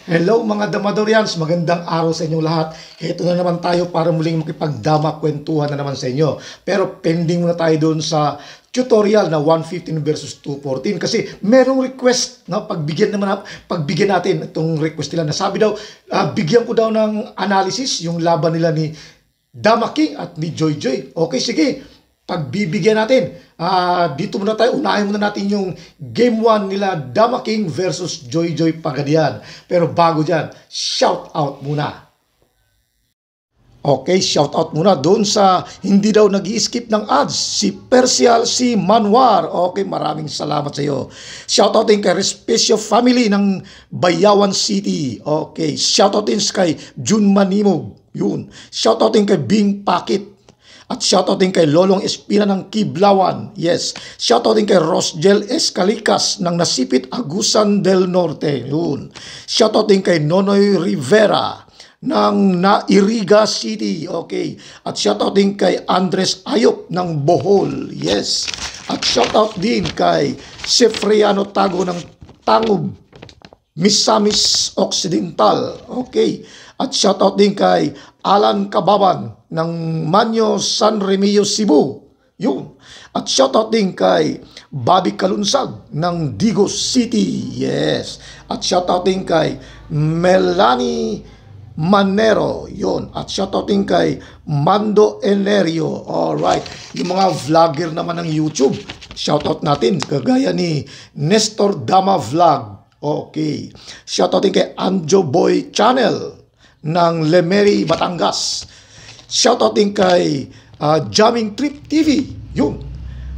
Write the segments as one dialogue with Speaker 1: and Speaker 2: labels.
Speaker 1: Hello mga Damadorians, magandang araw sa inyong lahat. Ito na naman tayo para muling makipagdama kwentuhan na naman sa inyo. Pero pending muna tayo doon sa tutorial na 115 versus 214 kasi merong request na pagbigyan natin itong request nila. Nasabi daw, bigyan ko daw ng analysis yung laban nila ni Dama King at ni Joy Joy. Okay, sige. Pagbibigyan natin. Dito muna tayo, unahin muna natin yung Game 1 nila Dama King versus Joy Joy Pagadian. Pero bago dyan, shout out muna. Okay, shout out muna doon sa hindi daw nag-i-skip ng ads, si Persial, si Manwar. Okay, maraming salamat sa iyo. Shout out din kay Respecio Family ng Bayawan City. Okay, shout out din kay Jun Manimog. Yun. Shout out din kay Bing Pakit. At shoutout din kay Lolong Espina ng Kiblawan. Yes. Shoutout din kay Rosgel Escalikas ng Nasipit, Agusan del Norte. Yun. Shoutout din kay Nonoy Rivera ng Nairiga City. Okay. At shoutout din kay Andres Ayop ng Bohol. Yes. At shoutout din kay Sefriano Tago ng Tangub, Misamis Occidental. Okay. At shoutout din kay Alan Kababan ng Manyo San Remio, Cebu. Yun. At shoutout din kay Bobby Kalunsag ng Digos City. Yes. At shoutout din kay Melanie Manero. Yun. At shoutout din kay Mando Enerio. Alright. Yung mga vlogger naman ng YouTube, shoutout natin. Kagaya ni Nestor Dama Vlog. Okay. Shoutout din kay Anjo Boy Channel ng Lemery, Batangas. Shoutout din kay Jamming Trip TV. Yun.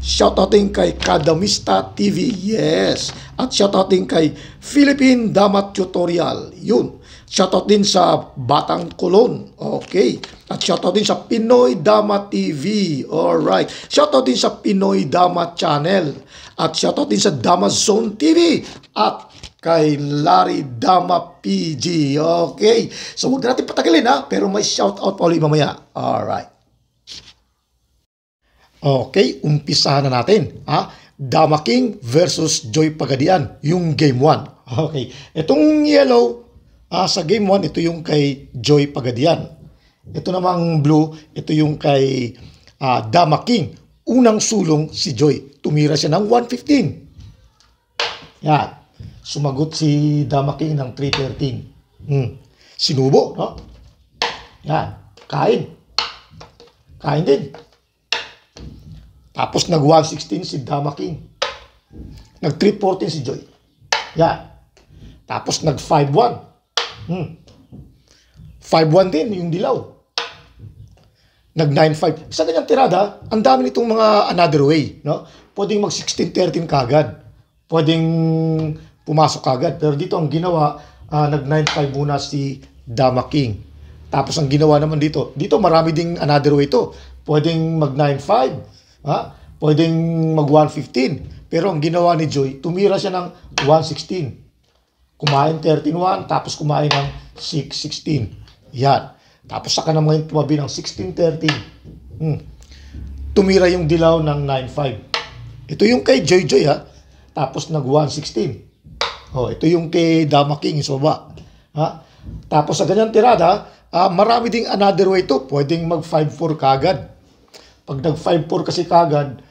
Speaker 1: Shoutout din kay Kadamista TV. Yes. At shoutout din kay Philippine Dama Tutorial. Yun. Shoutout din sa Batang Colon. Okay. At shoutout din sa Pinoy Dama TV. Alright. Shoutout din sa Pinoy Dama Channel. At shoutout din sa Dama Zone TV. At kay Larry Dama PG. Okay. So, huwag natin patagalin pero may shoutout pa ulit mamaya. Alright. Okay, umpisahan na natin. Dama King versus Joy Pagadian, yung Game 1. Okay. Itong yellow, sa Game 1, ito yung kay Joy Pagadian. Ito namang blue, ito yung kay Dama King. Unang sulong si Joy. Tumira siya ng 115. Yan. Sumagot si Dama King ng 313. Sinubo, no? Yan. Kain. Kain din. Tapos nag-116 si Dama King. Nag-314 si Joy. Yan. Tapos nag-5-1. 5-1 din yung dilaw. Nag-9-5. Sa kanyang tirada, ang dami nitong mga another way, no? Pwedeng mag-16-13 kagad. Pwedeng pumasok kagad. Pero dito ang ginawa, nag-9-5 muna si Dama King. Tapos ang ginawa naman dito marami ding another way to. Pwedeng mag-9-5, pwedeng mag-115. Pero ang ginawa ni Joy, tumira siya ng 116. Kumain 13-1, tapos kumain ng 6-16. Yan. Tapos saka naman tumabi ng 16-13. Tumira yung dilaw ng 9-5. Ito yung kay Joy Joy, Tapos nag-116. Ito yung kay Dama King sa baba. Tapos sa ganyang tirada, marami ding another way to. Pwedeng mag-5-4 kagad. Pag nag-5-4 kasi kagad,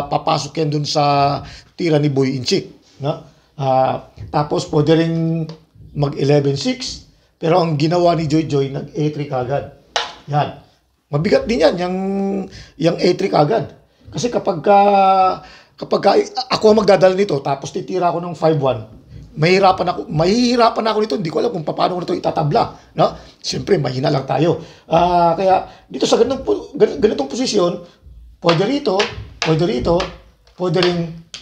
Speaker 1: papasok yan dun sa tira ni Boy Inchik. Tapos pwede rin mag-11-6. Pero ang ginawa ni Joy Joy, nag-A3 kagad. Yan. Mabigat din yan, yung A3 kagad. Kasi kapag ako ang magdadala nito, tapos titira ako ng 5-1, mahihirapan ako nito. Hindi ko alam kung paano ko nito itatabla. No? Siyempre, mahina lang tayo. Kaya, dito sa ganitong posisyon, pwede rito, pwede rin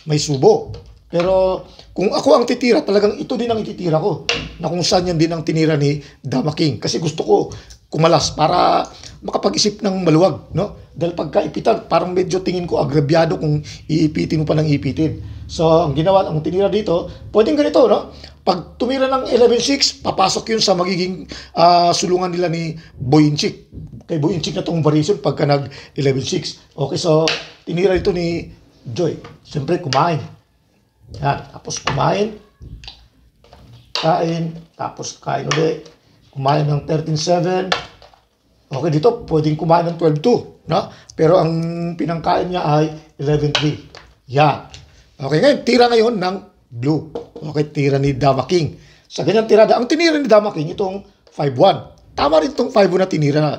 Speaker 1: may subo. Pero, kung ako ang titira, talagang ito din ang ititira ko. Na kung saan yan din ang tinira ni Dama King. Kasi gusto ko kumalas para makapag-isip ng maluwag, no? Dahil pagka-ipitan, parang medyo tingin ko agrabyado kung iipitin mo pa ng iipitin. So, ang tinira dito, pwedeng ganito, no? Pag tumira ng 11-6, papasok yun sa magiging sulungan nila ni Boy Inchik. Kay Boy Inchik na itong variation pagka nag-11-6. Okay, so, tinira ito ni Joy. Siyempre, kumain. Yan, tapos kumain. kain, tapos kain ulit, kumain ng 13-7. Okay, dito pwedeng kumain ng 12-2, no? Pero ang pinangkain niya ay 11-3. Yan. Okay, ngayon, tira ngayon ng blue. Okay, tira ni Dama King. Sa ganyang tirada, ang tinira ni Dama King, itong 5-1. Tama rin itong 5-1 na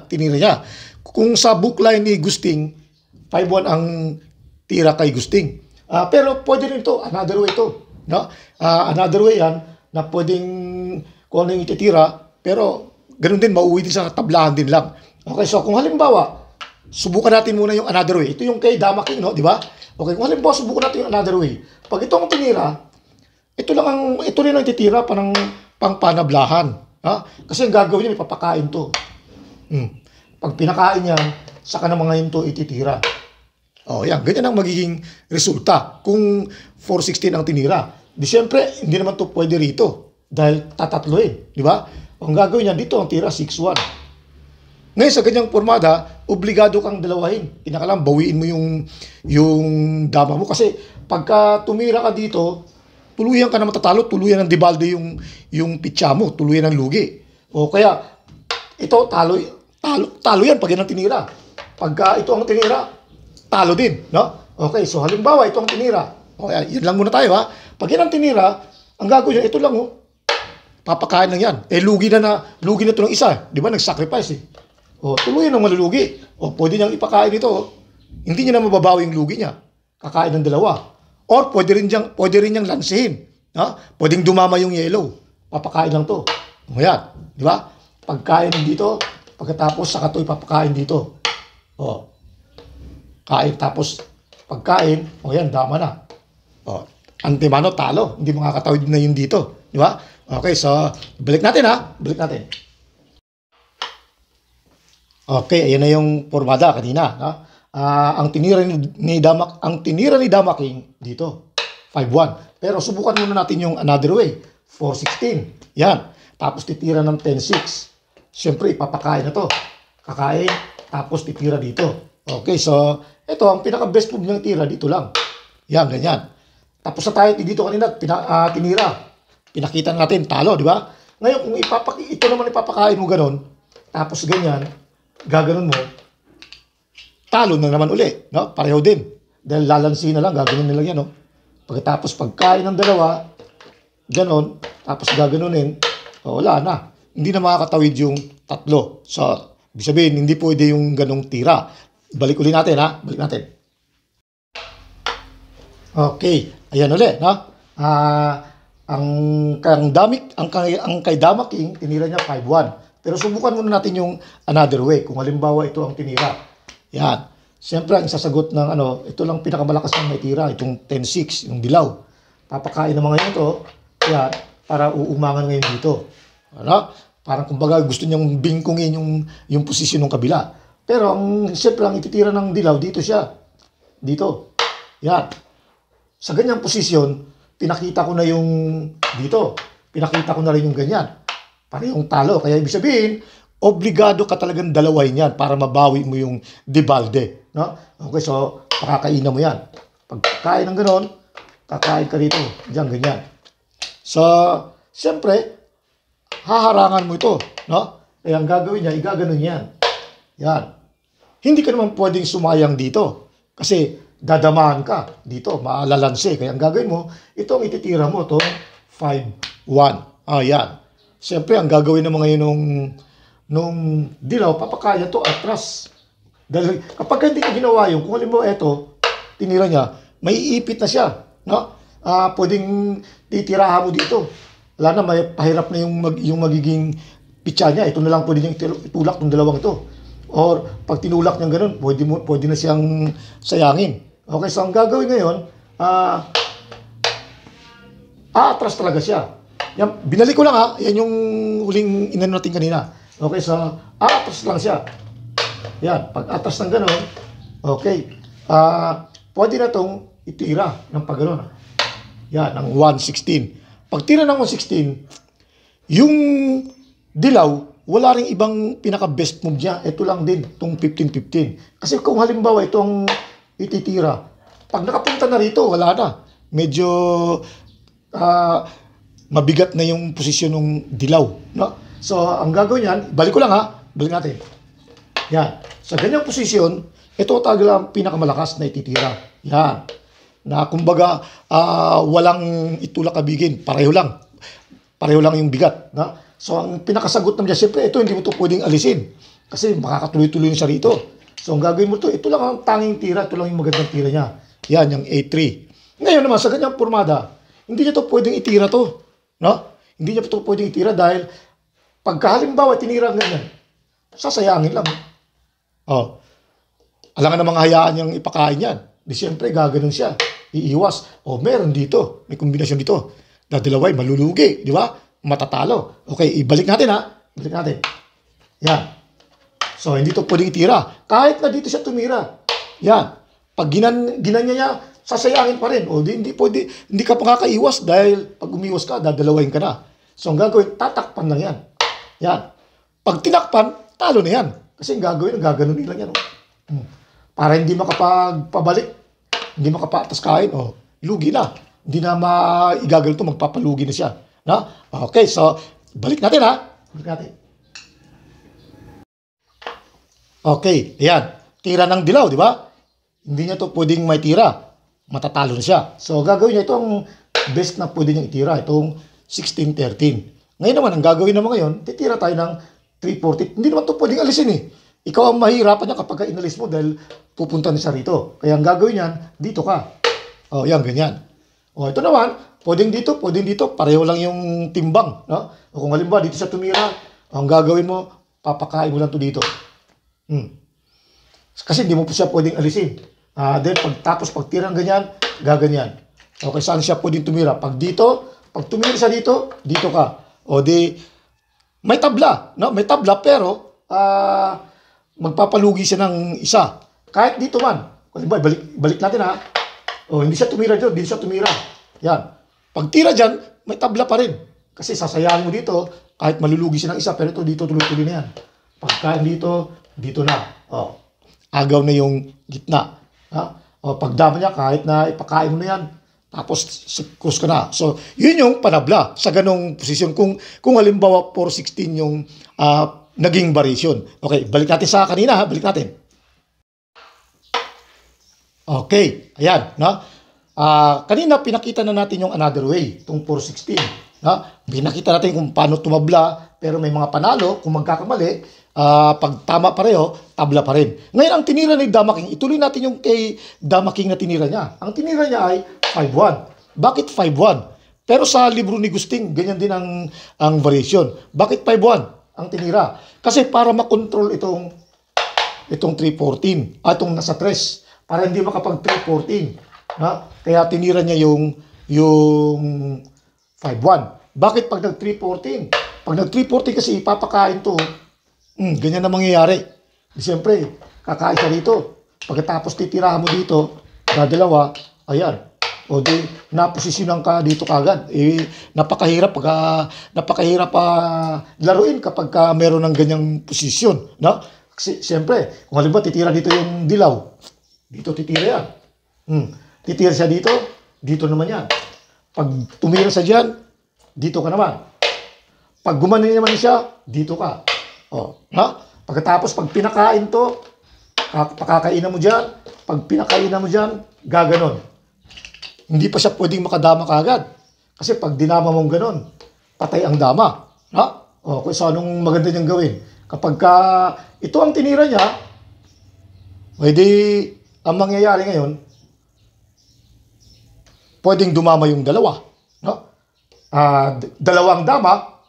Speaker 1: tinira niya. Kung sa bookline ni Gusting, 5-1 ang tira kay Gusting. Pero pwede rin ito, another way ito. No? Another way yan, na pwedeng kung ano yung ititira, pero ganun din, mauwi din sa tablahan din lang. Okay, so kung halimbawa, subukan natin muna yung another way. Ito yung kay Dama King, no? Di ba? Okay, kung halimbawa, subukan natin yung another way. Pag ito ang tinira, ito rin ang titira pang panablahan. Ha? Kasi ang gagawin niya, ipapakain to. Pag pinakain niya, saka naman ngayon to ititira. Yan. Ganyan ang magiging resulta kung 416 ang tinira. Di siyempre, hindi naman to pwede rito dahil tatatloin. Di ba? Ang gagawin niya, dito ang tira 6-1. Ngayon, sa ganyang formada, obligado kang dalawahin. Kinakalang, bawiin mo yung dama mo. Kasi pagka tumira ka dito, tuluyan ka na matatalo, tuluyan ng debalde yung pitsa mo, tuluyan ng lugi. O kaya, ito, talo yan pag yan ang tinira. Pagka ito ang tinira, talo din. No? Okay, so halimbawa, ito ang tinira. Okay, yun lang muna tayo ha. Pag yan ang tinira, ang gagawin niya, ito lang papakain lang yan. Lugi na ito ng isa. Di ba? Nag-sacrifice eh. Tuluyan ng malulugi. Pwede niyang ipakain ito. Hindi niya na mababawi yung lugi niya. Kakain ng dalawa. Or pwede rin niyang lansihin. Pwedeng dumama yung yellow. Papakain lang to. Yan. Di ba? Pagkain dito, pagkatapos saka ito ipapakain dito. Kain, tapos pagkain, yan, dama na. Antimano, talo. Hindi makakatawid na yun dito. Di ba? Okay, so, balik natin ha. Balik natin. Okay, ayan na yung formada kanina. Ang tinira ni Dama King dito, 5-1. Pero subukan muna natin yung another way, 4-16. Yan. Tapos titira ng 10-6. Siyempre, ipapakain na to. Kakain, tapos titira dito. Okay, so, ito, ang pinaka-best move ng tira dito lang. Yan, ganyan. Tapos na tayo dito kanina, tinira. Pinakita natin, talo, di ba? Ngayon, kung ito naman ipapakain mo ganon, tapos ganyan, gaganon mo, talo na naman uli. No? Pareho din. Dahil lalansin na lang, gaganon nila yan. No? Pagkatapos pagkain ng dalawa, ganon, tapos gaganunin, wala na. Hindi na makakatawid yung tatlo. So, ibig sabihin, hindi pwede yung ganong tira. Balik uli natin, ha? Balik natin. Okay. Ayan uli, no? Ang kay Dama King, tinira niya 5-1. Pero subukan muna natin yung another way. Kung halimbawa ito ang tinira. Yan. Siyempre, ang sasagot ng ito lang pinakamalakas ng may tira. Itong 10-6, yung dilaw. Papakain naman ngayon ito. Yan. Para uumangan ngayon dito. Parang kumbaga gusto niyang bingkungin yung posisyon ng kabila. Pero siyempre, ang ititira ng dilaw, dito siya. Dito. Yan. Sa ganyang posisyon, pinakita ko na yung dito. Pinakita ko na rin yung ganyan. Parehong talo. Kaya ibig sabihin, obligado ka talagang dalawahin yan para mabawi mo yung debalde. No? Okay, so pakakain mo yan. Pagkain ng ganon, kakain ka dito. Diyan, ganyan. So, siyempre, haharangan mo ito. No? Kaya ang gagawin niya, igaganon yan. Yan. Hindi ka naman pwedeng sumayang dito. Kasi, dadamahan ka dito, maalalanse. Kaya ang gagawin mo, ito ang ititira mo, ito, 5-1. Yan. Siyempre, ang gagawin naman ngayon nung dilaw, papakaya to atras. Dahil kapag hindi ka ginawa yun, kung halimbawa ito, tinira niya, may ipit na siya. No? Pwedeng titirahan mo dito. Wala na, may pahirap na yung magiging pitsa niya. Ito na lang pwede niyang itulak ng dalawang ito. Or pag tinulak niya ganun, pwede na siyang sayangin. Okay, so ang gagawin ngayon, atras talaga siya. Yan, binalik ko lang ha, yan yung huling inano natin kanina. Okay, so atras lang siya. Yan, pag atras ng gano'n, okay, pwede na itong itira ng pag gano'n. Yan, ng 116. Pag tira ng 116, yung dilaw, wala ring ibang pinaka-best move niya. Ito lang din, itong 15-15. Kasi kung halimbawa itong ititira, pag nakapunta na rito, wala na. Medyo mabigat na yung posisyon ng dilaw. No? So, ang gagawin yan, balik ko lang ha, balik natin. Yan. Sa ganyang posisyon, ito talaga ang pinakamalakas na ititira. Yan. Na kumbaga, walang itulak kabigin. Pareho lang. Pareho lang yung bigat. Na? So, ang pinakasagot naman dyan, siyempre, ito hindi mo ito pwedeng alisin. Kasi makakatuloy-tuloy siya rito. So, ang gagawin mo ito lang ang tanging tira. Ito lang yung magandang tira niya. Yan, yung A3. Ngayon naman, sa ganyang formada, hindi niya ito pwedeng itira to. No? Hindi niya ito pwedeng itira dahil pagkahalimbawa, tinira ang ganyan, sasayangin lang. Oh. Alangan namang hayaan niyang ipakain yan. Di siyempre, gaganon siya. Iiwas. O, meron dito. May kombinasyon dito. Dadalaway, malulugi. Di ba? Matatalo. Okay, ibalik natin ha. Ibalik natin. Yan. So, hindi ito pwedeng itira. Kahit na dito siya tumira. Yan. Pag ginanya niya, sasayangin pa rin. O, hindi ka makakaiwas dahil pag umiwas ka, dadalawain ka na. So, ang gagawin, tatakpan lang yan. Yan. Pag tinakpan, talo na yan. Kasi ang gagawin, gaganon lang yan. Para hindi makapagpabalik, hindi makapatas kain, lugi na. Hindi na maigagawin ito, magpapalugi na siya. Na? Okay, so, balik natin ha. Balik natin. Okay, ayan. Tira ng dilaw, di ba? Hindi niya ito pwedeng may tira. Matatalo na siya. So, gagawin niya itong best na pwede niyang itira. Itong 16-13. Ngayon naman, ang gagawin naman ngayon, titira tayo ng 340. Hindi naman ito pwedeng alisin eh. Ikaw ang mahirapan niya kapag inalis mo dahil pupunta na siya rito. Kaya ang gagawin niyan, dito ka. O, yan, ganyan. O, ito naman, pwedeng dito. Pareho lang yung timbang. No? O kung halimbawa, dito siya tumira, ang gagawin mo, papakain mo lang ito dito. Kasi hindi mo po siya pwedeng alisin. Then, pag tira ng ganyan, gaganyan. Okay, saan siya pwedeng tumira? Pag tumira siya dito, dito ka. O di, may tabla. No? May tabla, pero, magpapalugi siya ng isa. Kahit dito man. Balik natin ha. O, hindi siya tumira dito, dito siya tumira. Yan. Pag tira dyan, may tabla pa rin. Kasi sasayangin mo dito, kahit malulugi siya ng isa, pero ito dito tuloy-tuloy na yan. Pagkain dito na. O, agaw na yung gitna. Ha? O, pagdama niya, kahit na ipakain mo na yan, tapos cross ka na. So, yun yung panabla sa ganong posisyon. Kung halimbawa 416 yung naging variation. Okay, balik natin sa kanina ha. Balik natin. Okay, ayan. No? Kanina pinakita na natin yung another way, itong 416. No? Pinakita natin kung paano tumabla, pero may mga panalo. Kung magkakamali, pag tama pareho, tabla pa rin. Ngayon, ang tinira ni Dama King, ituloy natin yung kay Dama King na tinira niya. Ang tinira niya ay 5-1. Bakit 5-1? Pero sa libro ni Gusting, ganyan din ang variation. Bakit 5-1 ang tinira? Kasi para makontrol itong 314, itong nasa 3, para hindi makapag 314. Ha? Kaya tinira niya yung 5-1. Bakit pag nag 314? Pag nag 314 kasi ipapakain to, ganyan na mangyayari. Siyempre, kakain ka dito. Pagkatapos titirahan mo dito, dadalawa, ayan. O di, naposisyonan ka dito kagad. Napakahirap laruin kapag meron ng ganyang posisyon. No? Kasi, siyempre, kung halimbawa titira dito yung dilaw, dito titira yan. Titira siya dito naman yan. Pag tumira siya dyan, dito ka naman. Pag gumanin naman siya, dito ka. O, ha? Pagkatapos, pag pinakain to, pakakainan mo dyan. Pag pinakainan mo dyan, gaganon. Hindi pa siya pwedeng makadama kagad. Kasi pag dinama mong ganon, patay ang dama. Ha? O, kung so anong maganda niyang gawin. Kapag ito ang tinira niya, pwede, ang mangyayari ngayon, pwedeng dumama yung dalawa. No? Dalawang dama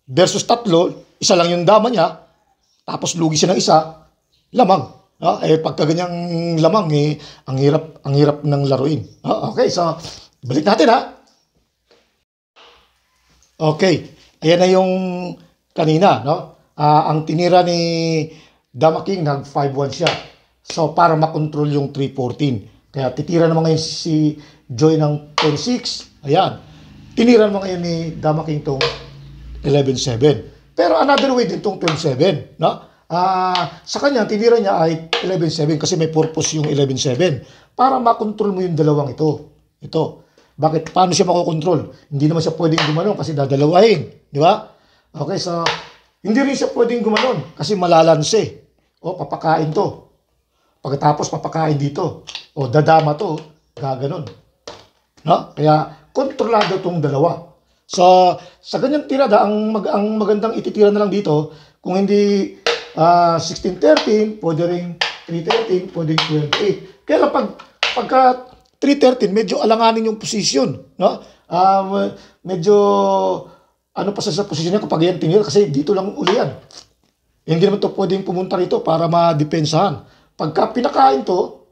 Speaker 1: versus tatlo, isa lang yung dama niya, tapos lugi siya ng isa, lamang. Pagka ganyang lamang, ang hirap ng laruin. Okay, so, balik natin ha. Okay, ayan na yung kanina, no? Ang tinira ni Dama King, nag 5-1 siya. So, para makontrol yung 314. Kaya titira naman ngayon si Joy ng 10-6. Ayan. Tinira naman ngayon ni Dama King tong 11-7. Pero another way din tong 12-7. No? Sa kanya, tinira niya ay 11-7 kasi may purpose yung 11-7. Para makontrol mo yung dalawang ito. Ito. Bakit? Paano siya makokontrol? Hindi naman siya pwedeng gumanon kasi dadalawahin. Di ba? Okay, so hindi rin siya pwedeng gumanon kasi malalanse. O, papakain to. Pagkatapos papakain dito. O, dadama to. Gaganon. No? Kaya, kontrolado itong dalawa. So, sa ganyang tirada, ang magandang ititira na lang dito, kung hindi 16-13, pwede rin 3-13, pwede 12-8. Kaya lang pagka 3-13, medyo alanganin yung position. No? Medyo, ano pa sa posisyon niya kapag yan tinira, kasi dito lang uli yan. Hindi naman to pwedeng pumunta rito para madepensahan. Pagka pinakain to,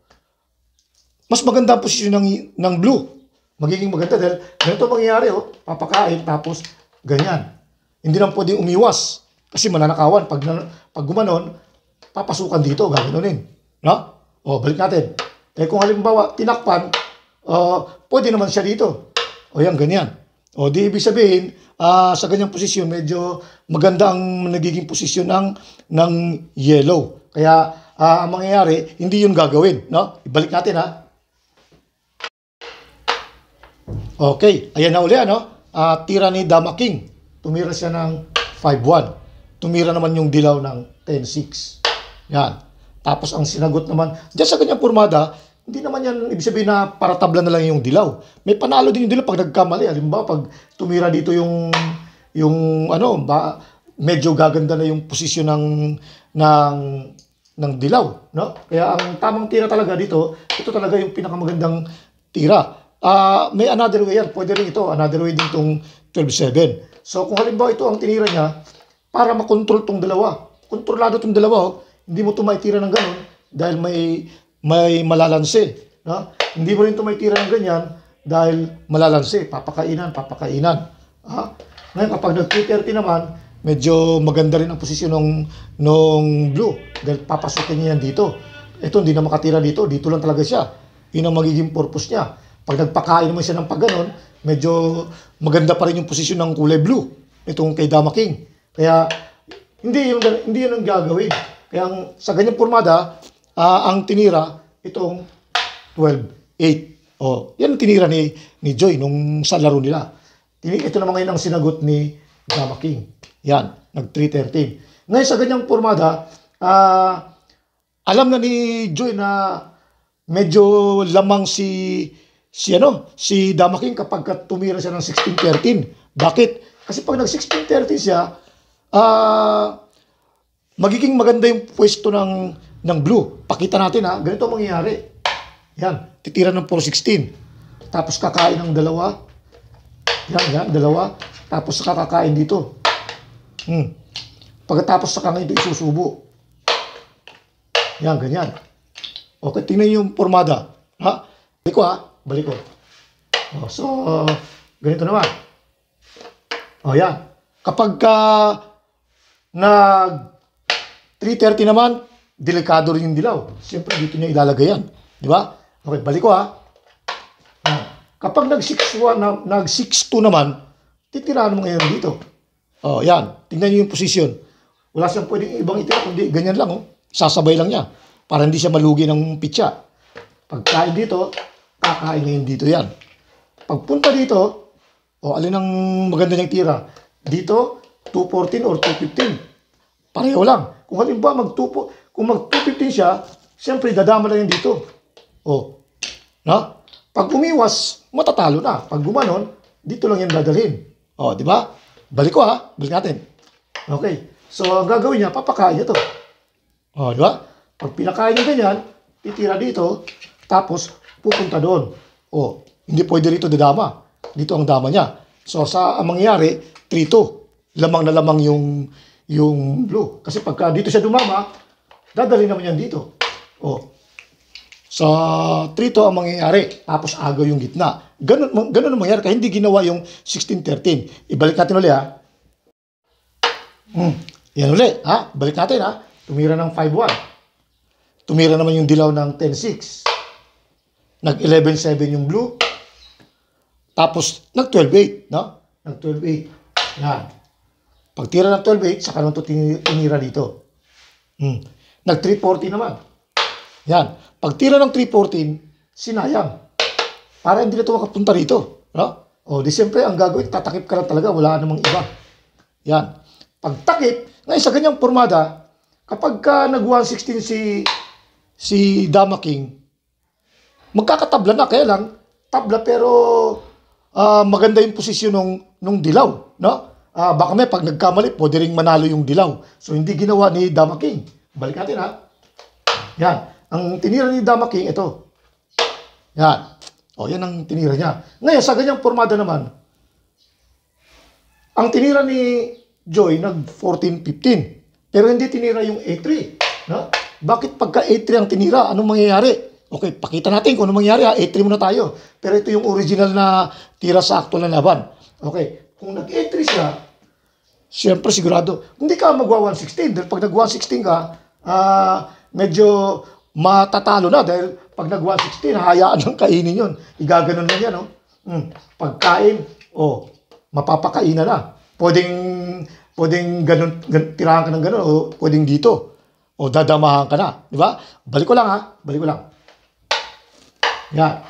Speaker 1: mas maganda ang posisyon ng blue. Magiging maganda dahil ganito mangyayari, papakain tapos ganyan. Hindi lang pwedeng umiwas kasi mananakawan. Pag gumanon, papasukan dito, gaganonin. No? O, balik natin. Kung halimbawa, tinakpan, pwede naman siya dito. O yan, ganyan. O, di ibig sabihin, sa ganyang posisyon, medyo maganda ang nagiging posisyon ng yellow. Kaya, ang mangyayari, hindi yun gagawin. No? Ibalik natin, ha? Okay, ayan na uli, tira ni Dama King. Tumira siya ng 5-1. Tumira naman yung dilaw ng 10-6. Yan. Tapos ang sinagot naman, dyan sa ganyang pormada, hindi naman yan, ibig sabihin na para tabla na lang yung dilaw. May panalo din yung dilaw pag nagkamali. Halimbawa, pag tumira dito yung medyo gaganda na yung posisyon ng dilaw. No? Kaya ang tamang tira talaga dito, ito talaga yung pinakamagandang tira. May another way yan. Pwede rin ito. Another way din itong 12-7. So, kung halimbawa ito ang tinira niya, para makontrol itong dalawa. Kontrolado itong dalawa. Hindi mo ito maitira ng ganun dahil may malalanse. No? Hindi mo rin ito maitira ng ganyan dahil malalanse. Papakainan. Ngayon, kapag nag-3-30 naman, medyo maganda rin ang posisyon ng blue dahil papasukin niya yan dito. Ito, hindi na makatira dito. Dito lang talaga siya. Yun ang magiging purpose niya. Pag nagpakain mo siya ng pagganon, medyo maganda pa rin yung posisyon ng kulay blue itong kay Dama King. Kaya hindi yun ang gagawin. Kaya sa ganyang pormada, ang tinira itong 12-8. Yan ang tinira ni Joy nung sa laro nila. Ito naman ngayon ang sinagot ni Dama King. Yan, nag 3-13. Ngayon sa ganyang pormada, alam na ni Joy na medyo lamang si Dama King kapag tumira siya ng 16-13. Bakit? Kasi pag nag 16-13 siya, magiging maganda yung pwesto ng blue. Pakita natin, ganito ang mangyayari. Yan, titira ng 4-16. Tapos kakain ng dalawa. Yan, dalawa. Tapos kakain dito. Pagkatapos sa kanya ito isusubo. Yan, ganyan. Okay, tingnan yung pormada. Balik ko. So, ganito naman. Yan. Kapag nag 3:30 naman, delikado rin yung dilaw. Siyempre, dito niya ilalagay yan. Di ba? Okay, balik ko Kapag nag 6-2 naman, titirahan mo ngayon dito. Yan. Tingnan niyo yung posisyon. Wala siyang pwedeng ibang itira, kundi ganyan lang. Sasabay lang niya. Para hindi siya malugi ng pitsa. Pagkain dito, kakain ngayon dito yan. Pagpunta dito, alin ang maganda niyang tira? Dito, 214 or 215. Pareho lang. Kung halimbawa kung mag-215 siya, siyempre dadama lang yan dito. Pag umiwas, matatalo na. Pag gumanon, dito lang yan dadalhin. Di ba? Balik ko Balik natin. Okay. So, ang gagawin niya, papakain niya to. Di ba? Pag pinakain niya ganyan, titira dito, tapos pupunta doon. Hindi pwede rito dadama. Dito ang dama niya. So, ang mangyayari, 3-2. Lamang na lamang yung blue. Kasi pagka dito siya dumama, dadali naman yan dito. Sa 3-2 ang mangyayari. Tapos agaw yung gitna. Ganun ang mangyayari. Kaya hindi ginawa yung 16-13. Ibalik natin ulit Yan ulit. Balik natin Tumira ng 5-1. Tumira naman yung dilaw ng 10-6. Nag 11-7 yung blue. Tapos nag 12-8. Nag 12-8. Yan. Pag tira ng 12-8, saka nung tinira dito. Nag 3-14 naman. Yan. Pag tira ng 3-14, sinayang. Para hindi na ito makapunta rito. No? O, di siyempre, ang gagawin, tatakip ka lang talaga, wala namang iba. Yan. Pagtakip, ngayon sa ganyang pormada, kapag ka nag-116 si Dama King, magkakatabla na, kaya lang, tabla pero maganda yung posisyon nung dilaw. No? Baka may pag nagkamali, pwede rin manalo yung dilaw. So, hindi ginawa ni Dama King. Balik natin, ha? Yan. Ang tinira ni Dama King, ito. Yan. O, yan ang tinira niya. Ngayon, sa ganyang pormada naman, ang tinira ni Joy nag-14-15. Pero hindi tinira yung A3. No? Bakit pagka A3 ang tinira, anong mangyayari? Okay, pakita natin kung anong mangyayari. A3 muna tayo. Pero ito yung original na tira sa actual na laban. Okay, kung nag-A3 siya, siyempre sigurado, hindi ka magwa-116. Dahil pag nag-116 ka, medyo matatalo na. Dahil pag nag-116, hayaan lang kainin yun. Igaganon lang yan. No? Pagkain, mapapakainan na. Pwedeng ganun, tirahan ka ng ganun, o pwedeng dito. O dadamahan ka na. Di ba? Balik ko lang, ha? Balik ko lang. Yan.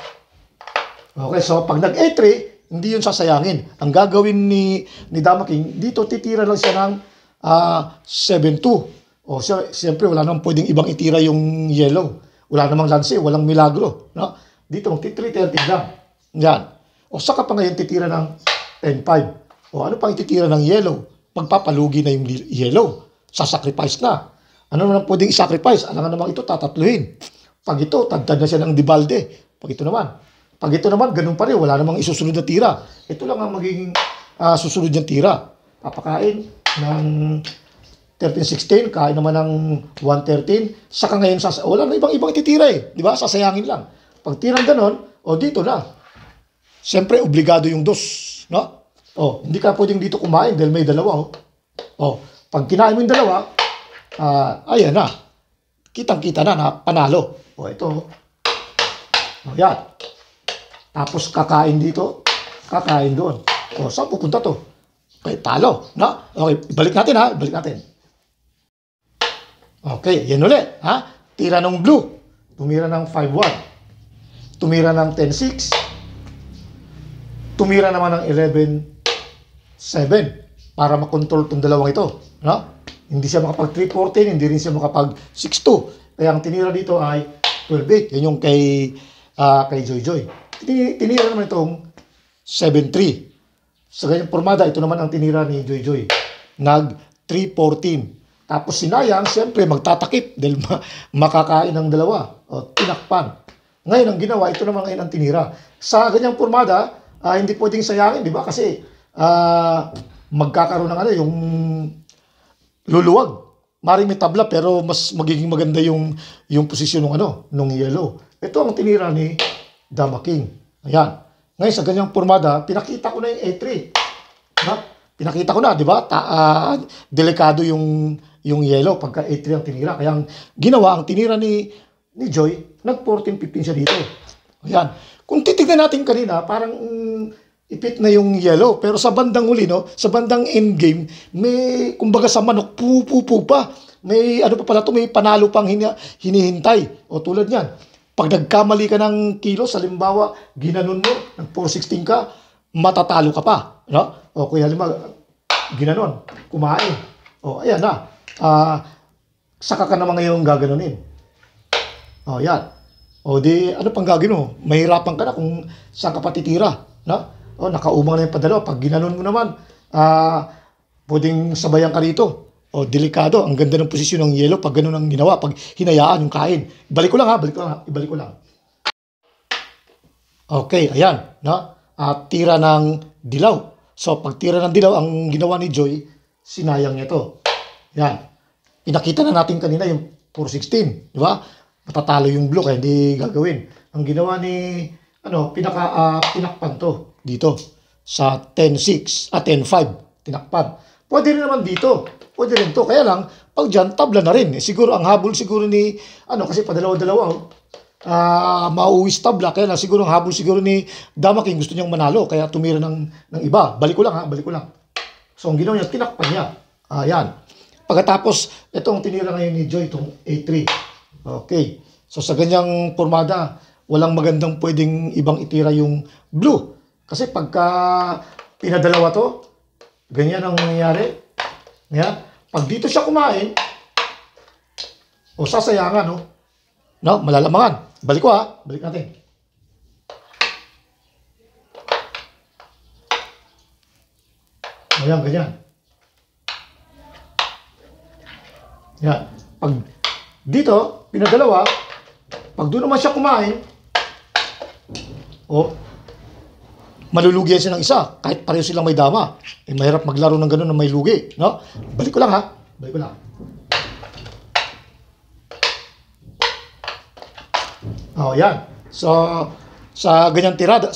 Speaker 1: Okay, so pag nag-A3, hindi yun sasayangin. Ang gagawin ni Dama King, dito titira lang siya ng 7-2. O siyempre, wala namang pwedeng ibang itira yung yellow. Wala namang lanse, walang milagro. No? Dito, 3-30 lang. Yan. O saka pa ngayon titira ng 10-5. O ano pang ititira ng yellow? Magpapalugi na yung yellow. Sasacrifice na. Ano naman pwedeng isacrifice? Alam nga naman ito, tatatluhin. Pag ito, tagtad na siya ng Dibalde. Pag ito naman, ganun pa rin. Wala namang isusunod na tira. Ito lang ang magiging susunod niyang tira. Papakain ng 13-16, kain naman ng 113. Saka ngayon, wala na ibang ititira eh. Di ba? Sasayangin lang. Pag tirang ganon, dito na. Siyempre, obligado yung dos. No? Hindi ka pwedeng dito kumain dahil may dalawa. Pag kinain mo yung dalawa, ayan na. Kitang-kita na panalo. Ito. Yan. Tapos kakain dito, kakain doon. Saan pupunta to? Okay, talo. No? Okay, balik natin, ha? Balik natin. Okay, yan ulit. Ha? Tira ng blue. Tumira ng 5-1. Tumira ng 10-6. Tumira naman ng 11-7 para makontrol itong dalawang ito. No? Hindi siya makapag 3-14, hindi rin siya makapag 6-2. Kaya ang tinira dito ay 12-8. Yan yung kay Joy Joy. Tinira naman itong 7-3. Sa ganyang pormada, ito naman ang tinira ni Joy Joy. Nag 3-14. Tapos sinayang, siyempre magtatakip dahil makakain ng dalawa. Tinakpan. Ngayon ang ginawa, ito naman ngayon ang tinira. Sa ganyang pormada, hindi pwedeng sayangin, di ba? Kasi magkakaroon ng yung luluwag. Maring may tabla pero mas magiging maganda yung posisyon nung yellow. Ito ang tinira ni Dama King. Ayan. Ngayon sa ganyang pormada, pinakita ko na yung A3. Pinakita ko na, di ba? Delikado yung yellow pagka A3 ang tinira. Kaya ang ginawa, ang tinira ni Joy, nag-14-15 siya dito. Ayan. Kung titignan natin kanina, parang ipit na yung yellow. Pero sa bandang huli, sa bandang endgame, may, kumbaga sa manok, pupupo pa. May, pa pala ito, may panalo pang hinihintay. O tulad yan. Pag nagkamali ka ng kilos, halimbawa, ginanon mo, nag-416 ka, matatalo ka pa. No? O kaya halimbawa, ginanon, kumain. O ayan na. Saka ka naman ngayon gaganunin. O yan. O di, ano pang gagawin mo? Mahirapan ka na kung saan ka patitira. No? O nakaumang na yung padalawa. Pag ginanon mo naman, pwedeng sabayan ka rito. O delikado. Ang ganda ng posisyon ng yellow pag ganun ang ginawa. Pag hinayaan yung kain. Ibalik ko lang, ha? Ibalik ko lang. Okay, ayan. No? Tira ng dilaw. So, pag tira ng dilaw, ang ginawa ni Joy, sinayang niya to. Yan. Pinakita na natin kanina yung 416. Di ba? Matatalo yung blue kaya hindi gagawin. Ang ginawa ni, pinakpan to dito sa 10-6, 10-5. Tinakpan. Pwede rin naman dito. Pwede rin to. Kaya lang, pag dyan, tabla na rin. Siguro, ang habol siguro ni, kasi padalawa-dalawa, mauwis tabla. Kaya lang, siguro, ang habol siguro ni Dama King, gusto niyang manalo. Kaya tumira ng iba. Balik ko lang, ha? Balik ko lang. So, ang ginawa niya, tinakpan niya. Ayan. Pagkatapos, itong tinira ngayon ni Joy, itong A3. Okay. So, sa ganyang pormada, walang magandang pwedeng ibang itira yung blue. Kasi pagka pinadalawa to, ganyan ang nangyayari. Yan. Pag dito siya kumain, o sasayangan, no? No, malalamangan. Balik ko ha. Balik natin. Ayan, ganyan. Yan. Pag dito, pinadalawa, pag doon naman siya kumain, o, malulugi siya ng isa. Kahit pareho silang may dama. Eh, mahirap maglaro ng gano'n na may lugi. No? Balik ko lang ha. Balik ko lang. Oh, yan. So, sa ganyang tirada,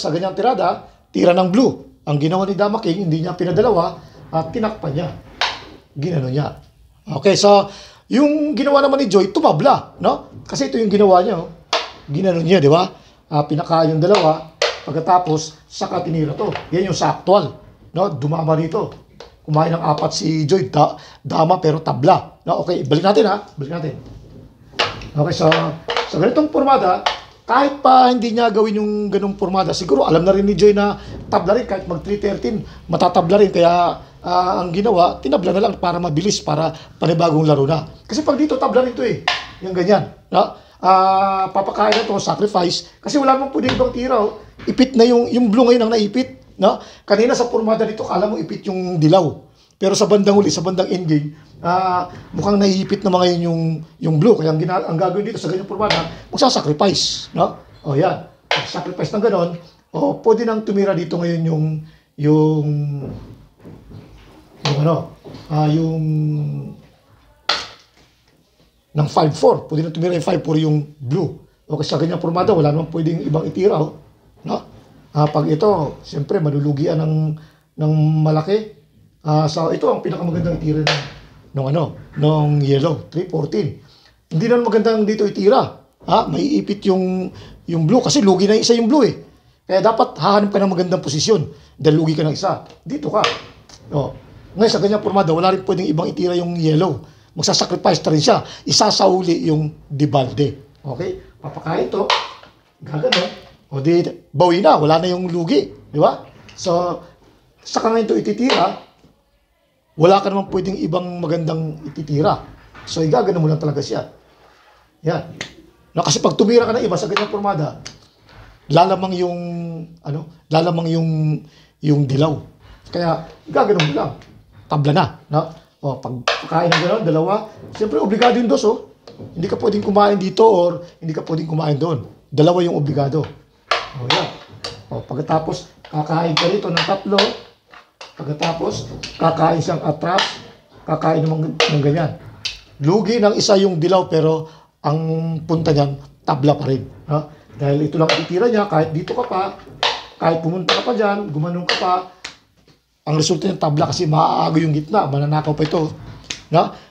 Speaker 1: tira ng blue. Ang ginawa ni Dama King, hindi niya pinadalawa at tinakpan niya. Ginano niya. Okay, so, yung ginawa naman ni Joy, tumabla, no? Kasi ito yung ginawa niya, oh. Ginano niya, di ba? Pinakain yung dalawa, pagkatapos, saka tinira to. Yan yung sa actual, no? Dumama rito. Kumain ng 4 si Joy, dama pero tabla. No? Okay, balik natin ha. Balik natin. Okay, so, sa ganitong formada, kahit pa hindi niya gawin yung ganung formada, siguro alam na rin ni Joy na tabla rin, kahit mag 313, matatabla rin. Kaya ang ginawa, tinabla na lang para mabilis, para panibagong laro na. Kasi pag dito, tabla rin to eh. Yung ganyan. No? Papakain na to, sacrifice. Kasi wala mong pwedeng ibang tira. Oh. Ipit na yung blue ngayon ang naipit. No? Kanina sa formada dito, kala mo ipit yung dilaw. Pero sa bandang uli, sa bandang endgame, mukhang naiipit na mga yung blue. Kaya ang gagawin dito sa ganyang formada, magsasacrifice. No? O yan. Sacrifice ng ganon. O pwede nang tumira dito ngayon yung ng 5-4. Pwede nang tumira yung 5-4 yung blue. O kasi sa ganyang formada, wala naman pwedeng ibang itira. No? Pag ito, siyempre, malulugian ng malaki. So ito ang pinakamagandang itira ng yellow, 314. Hindi na magandang dito itira. Maiipit yung blue kasi lugi na isa yung blue eh. Kaya dapat hahanap ka ng magandang posisyon dahil lugi ka ng isa. Dito ka. Ngayon sa ganyang formada, wala rin pwedeng ibang itira yung yellow. Magsasacrifice na rin siya. Isasauli yung Dibalde. Okay? Papakain to. Gagano. O di, bawi na. Wala na yung lugi. Di ba? So, saka ngayon ito ititira, wala ka naman pwedeng ibang magandang ititira. So, igagano mo lang talaga siya. Yan. Kasi pag tumira ka ng iba sa ganyang formada, lalamang yung dilaw. Kaya, igagano mo lang. Tabla na. No? Pag pakain ng gano'n, dalawa, siyempre obligado yung dos. Hindi ka pwedeng kumain dito or hindi ka pwedeng kumain doon. Dalawa yung obligado. Yan. Pagkatapos, kakain ka rito ng 3. Pagkatapos, kakain siyang atras, kakain naman ng ganyan. Lugi ng isa yung dilaw pero ang punta niyan, tabla pa rin. Dahil ito lang ititira niya, kahit dito ka pa, kahit pumunta ka pa dyan, gumanong ka pa, ang resulta ng tabla kasi maaago yung gitna, mananakaw pa ito.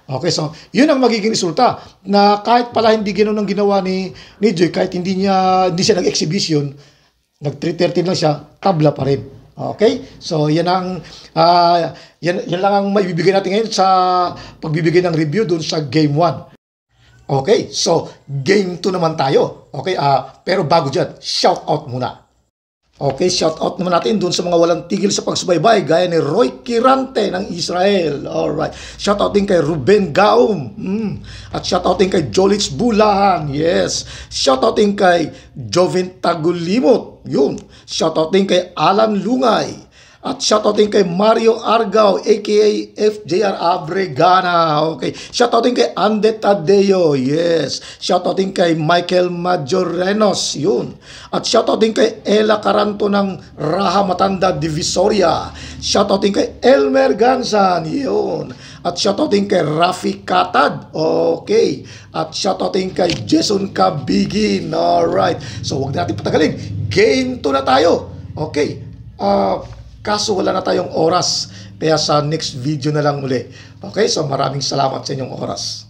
Speaker 1: Okay, so yun ang magiging resulta na kahit pala hindi ganoon ang ginawa ni Joy, kahit hindi siya nag-exhibition, nag-313 lang siya, tabla pa rin. Okay? So yan yan lang ang maibibigay natin ngayon sa pagbibigay ng review dun sa game 1. Okay, so game 2 naman tayo. Okay, pero bago dyan, shout out muna. Okay, shout out naman natin dun sa mga walang tigil sa pagsubaybay gaya ni Roy Kirante ng Israel. Alright. Shout out din kay Ruben Gaum. At shout out din kay Jolitz Bulahan. Yes. Shout out din kay Joven Tagulimot. Yun. Shout out din kay Alan Lungay. At shoutout din kay Mario Argao aka FJR Abregana. Okay. Shoutout din kay Ande Tadeo. Yes. Shoutout din kay Michael Majorenos. Yun. At shoutout din kay Ella Caranto ng Raha Matanda Divisoria. Shoutout din kay Elmer Gansan. Yun. At shoutout din kay Rafi Katad. Okay. At shoutout din kay Jason Cabigin. Alright. So huwag natin patagalin. Game 2 na tayo. Okay. Kaso wala na tayong oras. Kaya sa next video na lang muli. Okay, so maraming salamat sa inyong oras.